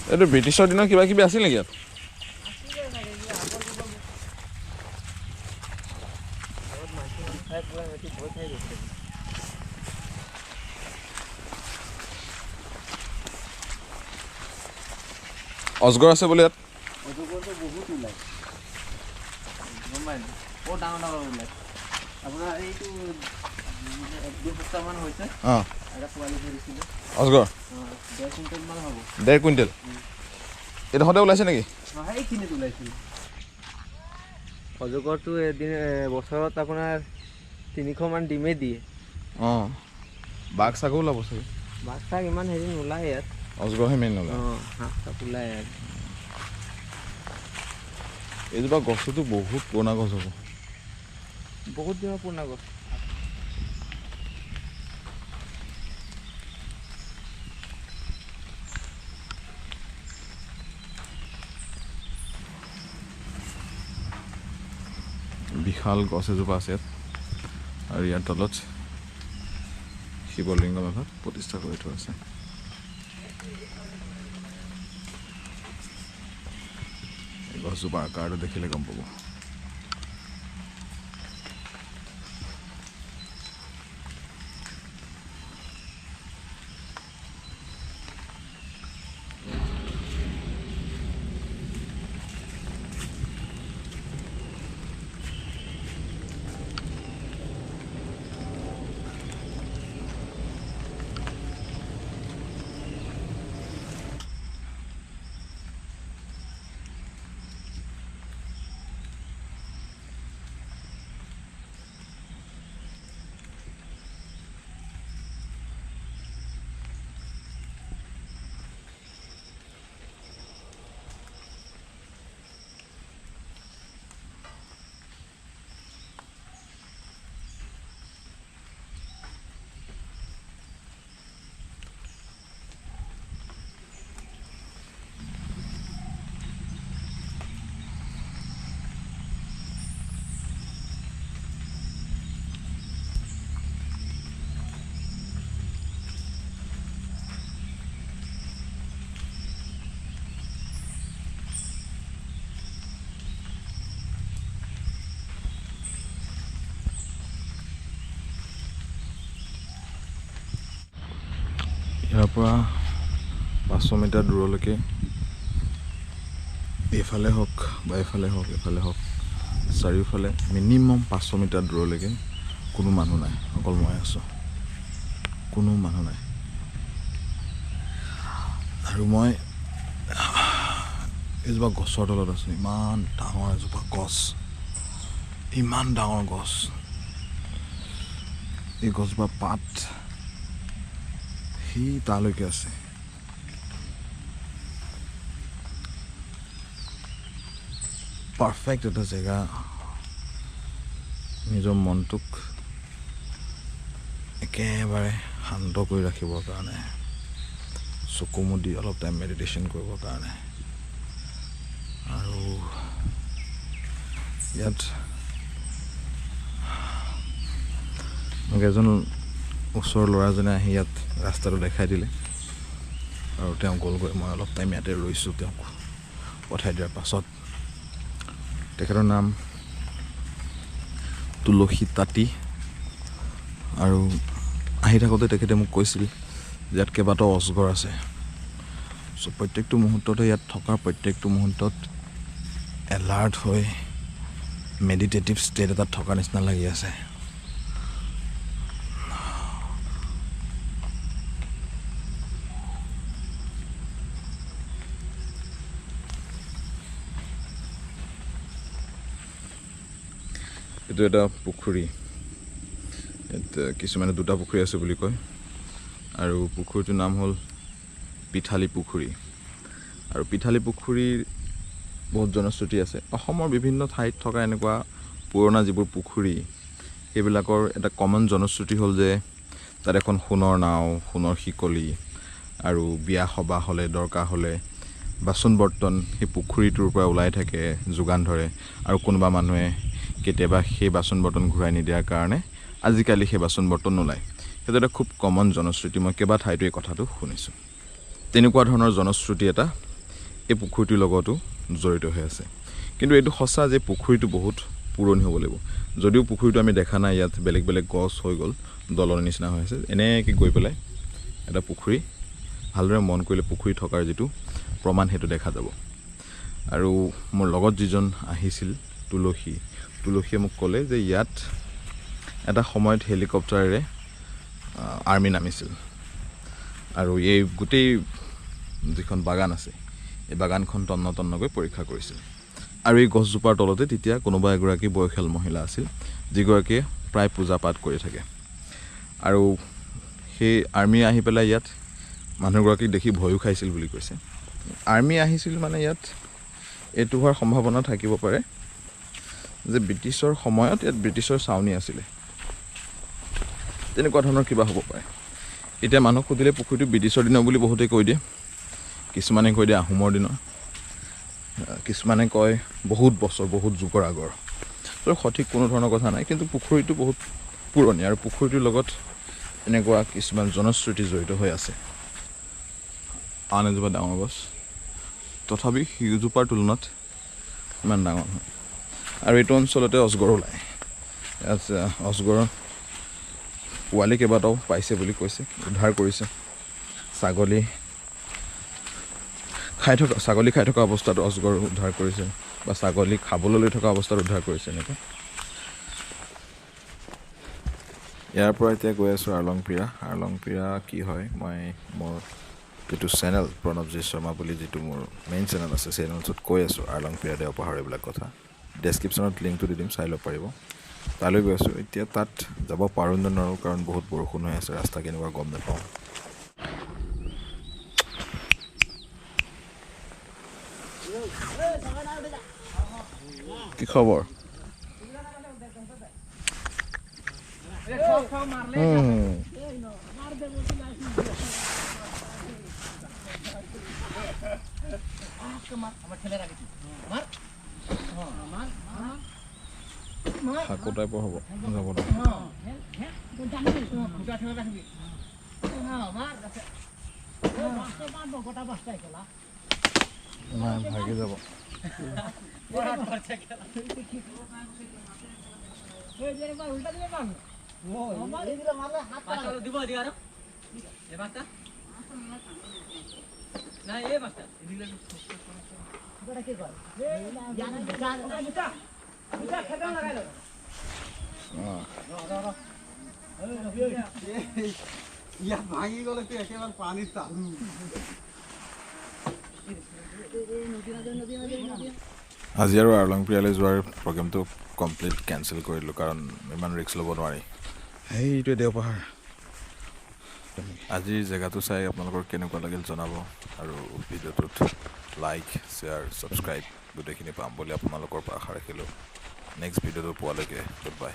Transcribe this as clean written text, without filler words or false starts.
এইটো ব্ৰিটিছৰ দিনৰ কিবা কিবি আছিল নেকি ইয়াত? অজগৰ আছে বোলে ইয়াত? অজগৰটো বহুত ওলায়, গম পায় বৰ ডাঙৰ ডাঙৰ ওলায়। আপোনাৰ এইটো 1-2 সপ্তাহমান হৈছে এটা পোৱালি ধৰিছিলে অজগৰ। 1.5 কুইণ্টেল মান হ'ব। 1.5 কুইণ্টেল? এইডোখৰতে ওলাইছে নেকি? সেইখিনিত ওলাইছিলে। অজগৰটো এদিন বছৰত আপোনাৰ 300 মান ডিমেই দিয়ে। অঁ, বাঘ চাগো ওলাব চাগে? বাঘ চাঘ ইমান হেৰি নোলায় ইয়াত, অজগৰহে মেইন নোলায়। অঁ, সাপ চাপ ওলায় ইয়াত। এইজোপা গছতো বহুত পুৰণা গছ হ'ব। বহুত দিনৰ পুৰণা গছ। বিশাল গছ এজোপা আছে ইয়াত, আৰু ইয়াৰ তলত শিৱলিংগ এভাগ প্ৰতিষ্ঠা কৰি থোৱা আছে। এই গছজোপাৰ আকাৰটো দেখিলে গম পাব। ইয়াৰ পৰা 500 মিটাৰ দূৰলৈকে এইফালে হওক বা এইফালে হওক, এইফালে হওক, চাৰিওফালে মিনিমাম 500 মিটাৰ দূৰলৈকে কোনো মানুহ নাই, অকল মই আছোঁ। কোনো মানুহ নাই। আৰু মই এইজোপা গছৰ তলত আছোঁ। ইমান ডাঙৰ এজোপা গছ, ইমান ডাঙৰ গছ। এই গছজোপা পাত সি তালৈকে আছে। পাৰফেক্ট এটা জেগা নিজৰ মনটোক একেবাৰে শান্ত কৰি ৰাখিবৰ কাৰণে, চকু মুদি অলপ টাইম মেডিটেশ্যন কৰিবৰ কাৰণে। আৰু ইয়াত মোক এজন ওচৰৰ ল'ৰাজনে আহি ইয়াত ৰাস্তাটো দেখাই দিলে, আৰু তেওঁ গ'লগৈ। মই অলপ টাইম ইয়াতে ৰৈছোঁ তেওঁক পঠাই দিয়াৰ পাছত। তেখেতৰ নাম তুলসী তাঁতী, আৰু আহি থাকোঁতে তেখেতে মোক কৈছিল যে ইয়াত কেইবাটাও অজগৰ আছে। চ' প্ৰত্যেকটো মুহূৰ্ততে ইয়াত থকাৰ প্ৰত্যেকটো মুহূৰ্তত এলাৰ্ট হৈ মেডিটেটিভ ষ্টেট এটাত থকা নিচিনা লাগি আছে। এইটো এটা পুখুৰী। ইয়াত কিছুমানে 2টা পুখুৰী আছে বুলি কয়, আৰু পুখুৰীটোৰ নাম হ'ল পিঠালী পুখুৰী। আৰু পিঠালী পুখুৰীৰ বহুত জনশ্ৰুতি আছে। অসমৰ বিভিন্ন ঠাইত থকা এনেকুৱা পুৰণা যিবোৰ পুখুৰী, সেইবিলাকৰ এটা কমন জনশ্ৰুতি হ'ল যে তাত এখন সোণৰ নাও, সোণৰ শিকলি, আৰু বিয়া সবাহ হ'লে, দৰকাৰ হ'লে বাচন বৰ্তন সেই পুখুৰীটোৰ পৰা ওলাই থাকে, যোগান ধৰে। আৰু কোনোবা মানুহে কেতিয়াবা সেই বাচন বৰ্তন ঘূৰাই নিদিয়াৰ কাৰণে আজিকালি সেই বাচন বৰ্তন নোলায়। সেইটো এটা খুব কমন জনশ্ৰুতি। মই কেইবা ঠাইতো এই কথাটো শুনিছোঁ। তেনেকুৱা ধৰণৰ জনশ্ৰুতি এটা এই পুখুৰীটোৰ লগতো জড়িত হৈ আছে। কিন্তু এইটো সঁচা যে পুখুৰীটো বহুত পুৰণি হ'ব লাগিব। যদিও পুখুৰীটো আমি দেখা নাই, ইয়াত বেলেগ বেলেগ গছ হৈ গ'ল, দলৰ নিচিনা হৈ আছে। এনেকৈ গৈ পেলাই এটা পুখুৰী, ভালদৰে মন কৰিলে পুখুৰী থকাৰ যিটো প্ৰমাণ সেইটো দেখা যাব। আৰু মোৰ লগত যিজন আহিছিল তুলসীয়ে মোক ক'লে যে ইয়াত এটা সময়ত হেলিকপ্টাৰেৰে আৰ্মি নামিছিল আৰু এই গোটেই যিখন বাগান আছে এই বাগানখন তন্নকৈ পৰীক্ষা কৰিছিল। আৰু এই গছজোপাৰ তলতে তেতিয়া কোনোবা এগৰাকী বয়সীয়াল মহিলা আছিল, যিগৰাকীয়ে প্ৰায় পূজা পাঠ কৰি থাকে। আৰু সেই আৰ্মি আহি পেলাই ইয়াত মানুহগৰাকীক দেখি ভয়ো খাইছিল বুলি কৈছে। আৰ্মি আহিছিল মানে ইয়াত এইটো হোৱাৰ সম্ভাৱনা থাকিব পাৰে যে ব্ৰিটিছৰ সময়ত ইয়াত ব্ৰিটিছৰ ছাউনি আছিলে, তেনেকুৱা ধৰণৰ কিবা হ'ব পাৰে। এতিয়া মানুহক সুধিলে পুখুৰীটো ব্ৰিটিছৰ দিনৰ বুলি বহুতেই কৈ দিয়ে, কিছুমানে কৈ দিয়ে আহোমৰ দিনৰ, কিছুমানে কয় বহুত বছৰ, বহুত যুগৰ আগৰ। তো সঠিক কোনো ধৰণৰ কথা নাই, কিন্তু পুখুৰীটো বহুত পুৰণি আৰু পুখুৰীটোৰ লগত এনেকুৱা কিছুমান জনশ্ৰুতি জড়িত হৈ আছে। আন এজোপা ডাঙৰ গছ, তথাপি সিজোপাৰ তুলনাত ইমান ডাঙৰ নহয়। আৰু এইটো অঞ্চলতে অজগৰ ওলায়। ইয়াত অজগৰৰ পোৱালি কেইবাটাও পাইছে বুলি কৈছে, উদ্ধাৰ কৰিছে। ছাগলী খাই থকা অৱস্থাত অজগৰ উদ্ধাৰ কৰিছে, বা ছাগলী খাবলৈ লৈ থকা অৱস্থাত উদ্ধাৰ কৰিছে এনেকৈ। ইয়াৰ পৰা এতিয়া গৈ আছোঁ আৰলংপিৰা কি হয়, মই মোৰ যিটো চেনেল প্ৰণৱজিৎ শৰ্মা বুলি যিটো মোৰ মেইন চেনেল আছে, চেনেলটোত কৈ আছোঁ আৰলংপিৰা দেওপাহাৰ এইবিলাক কথা। ডেছক্ৰিপশ্যনত লিংকটো দি দিম, চাই ল'ব পাৰিব। তালৈ গৈ আছোঁ। এতিয়া তাত যাব পাৰোঁ নে নোৱাৰোঁ, কাৰণ বহুত বৰষুণ হৈ আছে, ৰাস্তা কেনেকুৱা গম নাপাওঁ। কি খবৰ? শাকো টাইপৰ হ'ব যাব নাই, ভাগি যাব। ভাঙি গ'লে একেবাৰে পানীত চালু। আজি আৰু আৰলংপিৰালৈ যোৱাৰ প্ৰগ্ৰেমটো কমপ্লিট কেঞ্চেল কৰিলোঁ, কাৰণ ইমান ৰিস্ক ল'ব নোৱাৰি। সেইটোৱে দেওপাহাৰ। আজিৰ জেগাটো চাই আপোনালোকৰ কেনেকুৱা লাগিল জনাব, আৰু ভিডিঅ'টোত লাইক, শ্বেয়াৰ, ছাবস্ক্ৰাইব গোটেইখিনি পাম বুলি আপোনালোকৰ পৰা আশা ৰাখিলোঁ। নেক্সট ভিডিঅ'টো পোৱালৈকে গুড বাই।